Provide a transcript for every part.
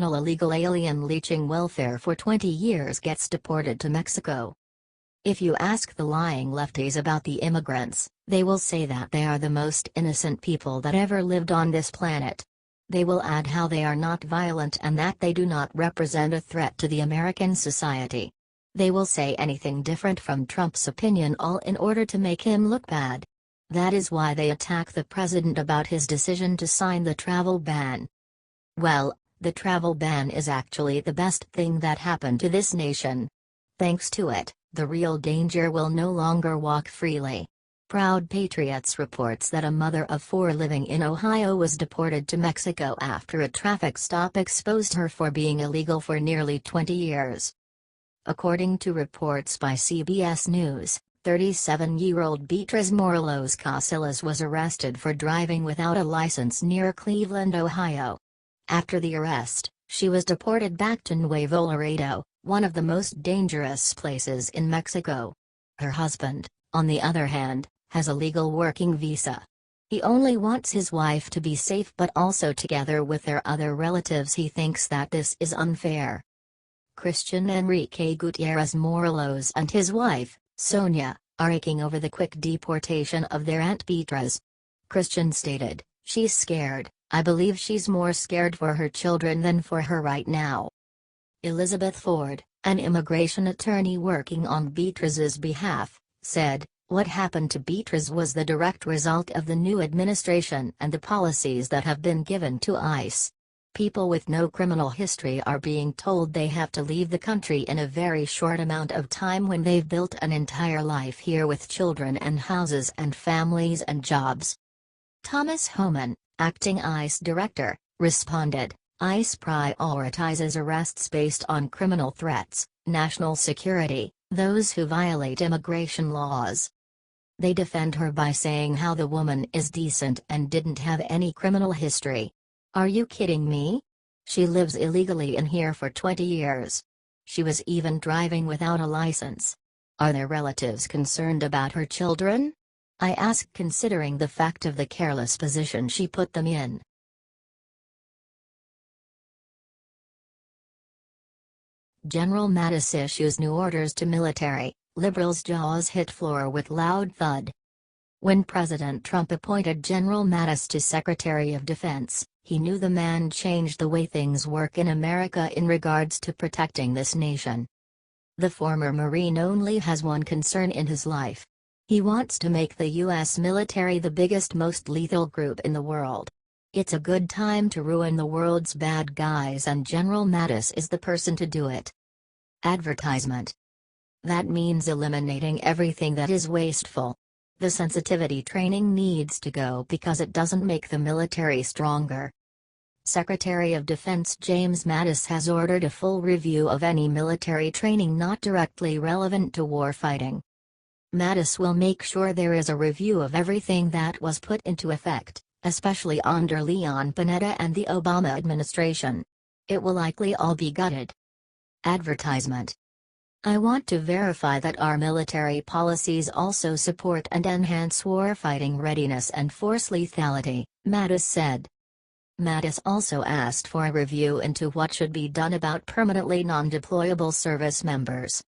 illegal alien leeching welfare for 20 years gets deported to Mexico. If you ask the lying lefties about the immigrants, they will say that they are the most innocent people that ever lived on this planet. They will add how they are not violent and that they do not represent a threat to the American society. They will say anything different from Trump's opinion, all in order to make him look bad. That is why they attack the president about his decision to sign the travel ban. Well, the travel ban is actually the best thing that happened to this nation. Thanks to it, the real danger will no longer walk freely. Proud Patriots reports that a mother of 4 living in Ohio was deported to Mexico after a traffic stop exposed her for being illegal for nearly 20 years. According to reports by CBS News, 37-year-old Beatriz Morelos Casillas was arrested for driving without a license near Cleveland, Ohio. After the arrest, she was deported back to Nuevo Laredo, one of the most dangerous places in Mexico. Her husband, on the other hand, has a legal working visa. He only wants his wife to be safe but also together with their other relatives. He thinks that this is unfair. Christian Enrique Gutierrez Morelos and his wife, Sonia, are aching over the quick deportation of their Aunt Beatriz. Christian stated, "She's scared. I believe she's more scared for her children than for her right now." Elizabeth Ford, an immigration attorney working on Beatriz's behalf, said, "What happened to Beatriz was the direct result of the new administration and the policies that have been given to ICE. People with no criminal history are being told they have to leave the country in a very short amount of time when they've built an entire life here with children and houses and families and jobs." Thomas Homan, acting ICE director, responded, "ICE prioritizes arrests based on criminal threats, national security, those who violate immigration laws." They defend her by saying how the woman is decent and didn't have any criminal history. Are you kidding me? She lives illegally in here for 20 years. She was even driving without a license. Are their relatives concerned about her children? I ask, considering the fact of the careless position she put them in. General Mattis issues new orders to military, liberals' jaws hit floor with loud thud. When President Trump appointed General Mattis to Secretary of Defense, he knew the man changed the way things work in America in regards to protecting this nation. The former Marine only has one concern in his life. He wants to make the U.S. military the biggest, most lethal group in the world. It's a good time to ruin the world's bad guys, and General Mattis is the person to do it. Advertisement. That means eliminating everything that is wasteful. The sensitivity training needs to go because it doesn't make the military stronger. Secretary of Defense James Mattis has ordered a full review of any military training not directly relevant to warfighting. Mattis will make sure there is a review of everything that was put into effect, especially under Leon Panetta and the Obama administration. It will likely all be gutted. Advertisement. I want to verify that our military policies also support and enhance warfighting readiness and force lethality, Mattis said. Mattis also asked for a review into what should be done about permanently non-deployable service members.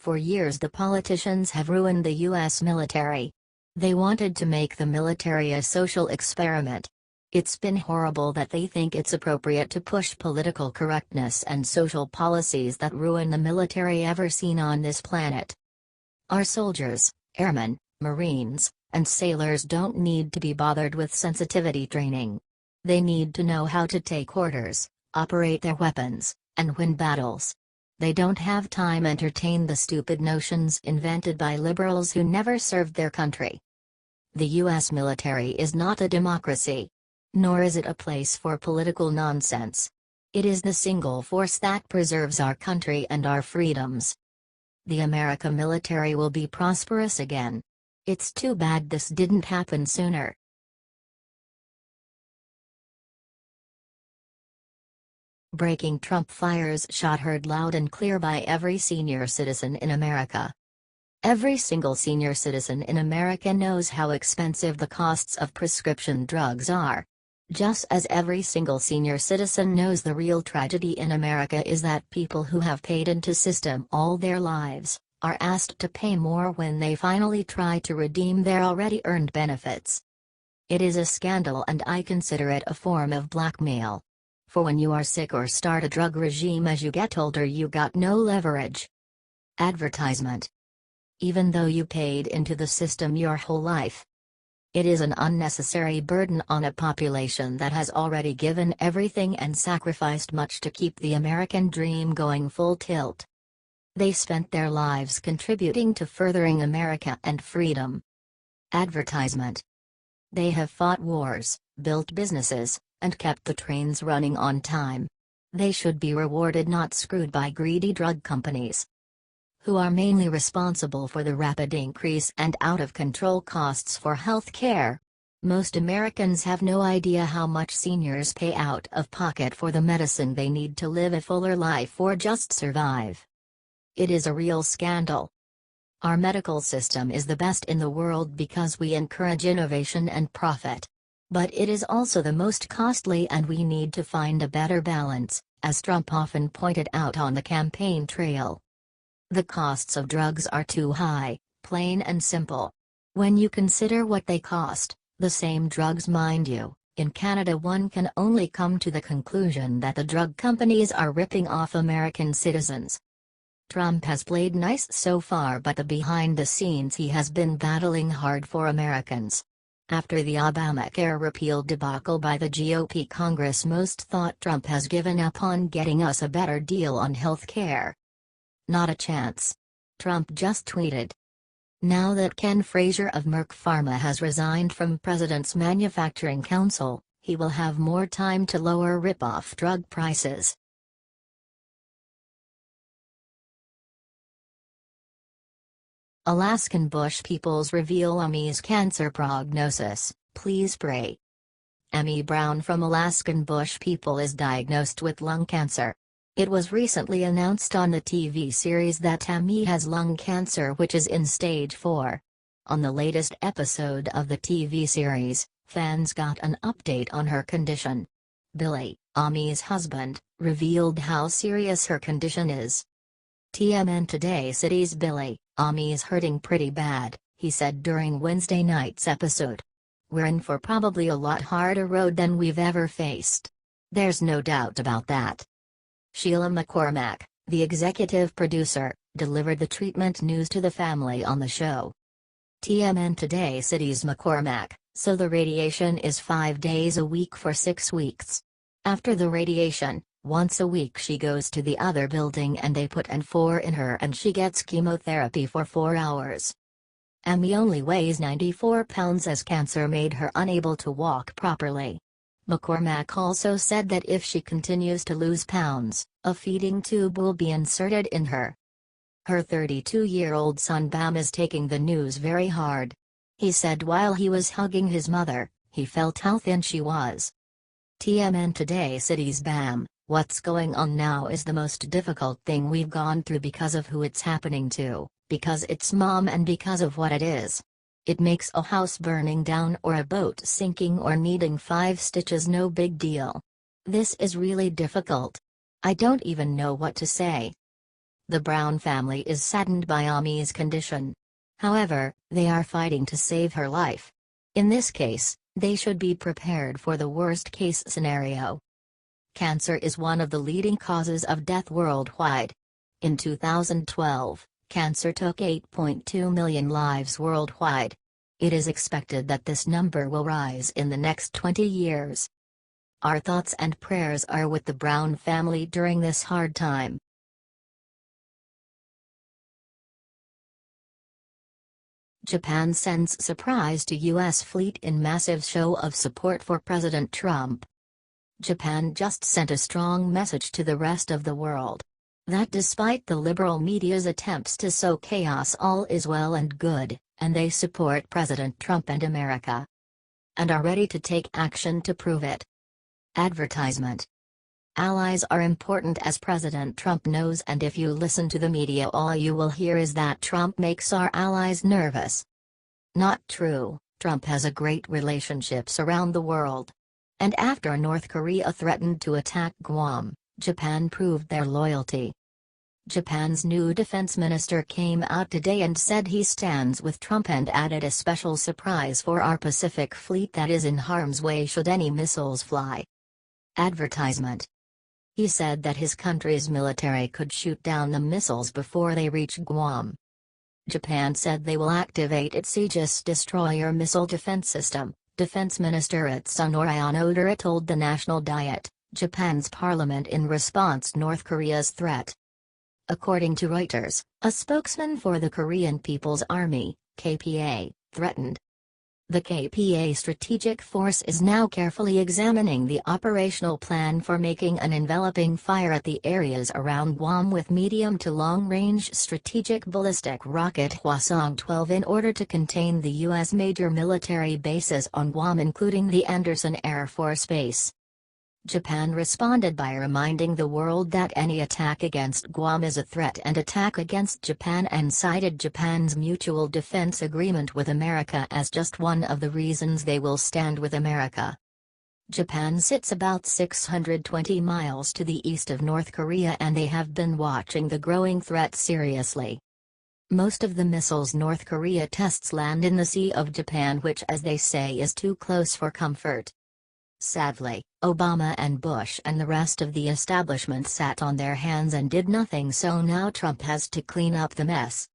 For years the politicians have ruined the U.S. military. They wanted to make the military a social experiment. It's been horrible that they think it's appropriate to push political correctness and social policies that ruin the military ever seen on this planet. Our soldiers, airmen, Marines, and sailors don't need to be bothered with sensitivity training. They need to know how to take orders, operate their weapons, and win battles. They don't have time to entertain the stupid notions invented by liberals who never served their country. The U.S. military is not a democracy. Nor is it a place for political nonsense. It is the single force that preserves our country and our freedoms. The America military will be prosperous again. It's too bad this didn't happen sooner. Breaking Trump fires shot heard loud and clear by every senior citizen in America. Every single senior citizen in America knows how expensive the costs of prescription drugs are. Just as every single senior citizen knows, the real tragedy in America is that people who have paid into system all their lives are asked to pay more when they finally try to redeem their already earned benefits. It is a scandal, and I consider it a form of blackmail. For when you are sick or start a drug regime as you get older, you got no leverage. Advertisement. Even though you paid into the system your whole life, it is an unnecessary burden on a population that has already given everything and sacrificed much to keep the American dream going full tilt. They spent their lives contributing to furthering America and freedom. Advertisement. They have fought wars, built businesses, and kept the trains running on time. They should be rewarded, not screwed by greedy drug companies, who are mainly responsible for the rapid increase and out-of-control costs for health care. Most Americans have no idea how much seniors pay out of pocket for the medicine they need to live a fuller life or just survive. It is a real scandal. Our medical system is the best in the world because we encourage innovation and profit. But it is also the most costly, and we need to find a better balance, as Trump often pointed out on the campaign trail. The costs of drugs are too high, plain and simple. When you consider what they cost, the same drugs, mind you, in Canada, one can only come to the conclusion that the drug companies are ripping off American citizens. Trump has played nice so far, but behind the scenes he has been battling hard for Americans. After the Obamacare repeal debacle by the GOP Congress, most thought Trump has given up on getting us a better deal on health care. Not a chance. Trump just tweeted. Now that Ken Frazier of Merck Pharma has resigned from President's Manufacturing Council, he will have more time to lower rip-off drug prices. Alaskan Bush peoples reveal Ami's cancer prognosis, please pray. Ami Brown from Alaskan Bush people is diagnosed with lung cancer. It was recently announced on the TV series that Ami has lung cancer, which is in stage 4. On the latest episode of the TV series, fans got an update on her condition. Billy, Ami's husband, revealed how serious her condition is. TMN Today City's Billy, Ami's hurting pretty bad, he said during Wednesday night's episode. We're in for probably a lot harder road than we've ever faced. There's no doubt about that. Sheila McCormack, the executive producer, delivered the treatment news to the family on the show. TMN Today City's McCormack, so the radiation is 5 days a week for 6 weeks. After the radiation, once a week she goes to the other building and they put N4 in her and she gets chemotherapy for 4 hours. Ami only weighs 94 pounds as cancer made her unable to walk properly. McCormack also said that if she continues to lose pounds, a feeding tube will be inserted in her. Her 32-year-old son Bam is taking the news very hard. He said while he was hugging his mother, he felt how thin she was. TMN Today City's Bam, what's going on now is the most difficult thing we've gone through because of who it's happening to, because it's mom and because of what it is. It makes a house burning down or a boat sinking or needing 5 stitches no big deal. This is really difficult. I don't even know what to say. The Brown family is saddened by Ami's condition. However, they are fighting to save her life. In this case, they should be prepared for the worst-case scenario. Cancer is one of the leading causes of death worldwide. In 2012, cancer took 8.2 million lives worldwide. It is expected that this number will rise in the next 20 years. Our thoughts and prayers are with the Brown family during this hard time. Japan sends surprise to U.S. fleet in massive show of support for President Trump. Japan just sent a strong message to the rest of the world. That despite the liberal media's attempts to sow chaos, all is well and good, and they support President Trump and America. And are ready to take action to prove it. Advertisement. Allies are important, as President Trump knows, and if you listen to the media all you will hear is that Trump makes our allies nervous. Not true, Trump has a great relationships around the world. and after North Korea threatened to attack Guam, Japan proved their loyalty. Japan's new defense minister came out today and said he stands with Trump and added a special surprise for our Pacific fleet that is in harm's way should any missiles fly. Advertisement. He said that his country's military could shoot down the missiles before they reach Guam. Japan said they will activate its Aegis destroyer missile defense system, Defense Minister Itsunori Onodera told the National Diet, Japan's parliament in response to North Korea's threat. According to Reuters, a spokesman for the Korean People's Army, KPA, threatened. The KPA strategic force is now carefully examining the operational plan for making an enveloping fire at the areas around Guam with medium to long-range strategic ballistic rocket Hwasong-12 in order to contain the U.S. major military bases on Guam, including the Andersen Air Force Base. Japan responded by reminding the world that any attack against Guam is a threat and attack against Japan, and cited Japan's mutual defense agreement with America as just one of the reasons they will stand with America. Japan sits about 620 miles to the east of North Korea, and they have been watching the growing threat seriously. Most of the missiles North Korea tests land in the Sea of Japan, which, as they say, is too close for comfort. Sadly, Obama and Bush and the rest of the establishment sat on their hands and did nothing, so now Trump has to clean up the mess.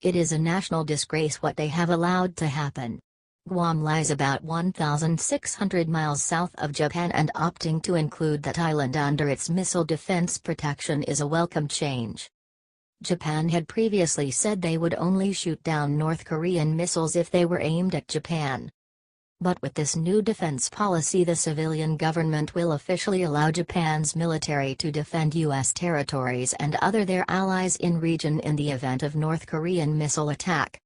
It is a national disgrace what they have allowed to happen. Guam lies about 1,600 miles south of Japan, and opting to include that island under its missile defense protection is a welcome change. Japan had previously said they would only shoot down North Korean missiles if they were aimed at Japan. But with this new defense policy, the civilian government will officially allow Japan's military to defend U.S. territories and other their allies in region in the event of North Korean missile attack.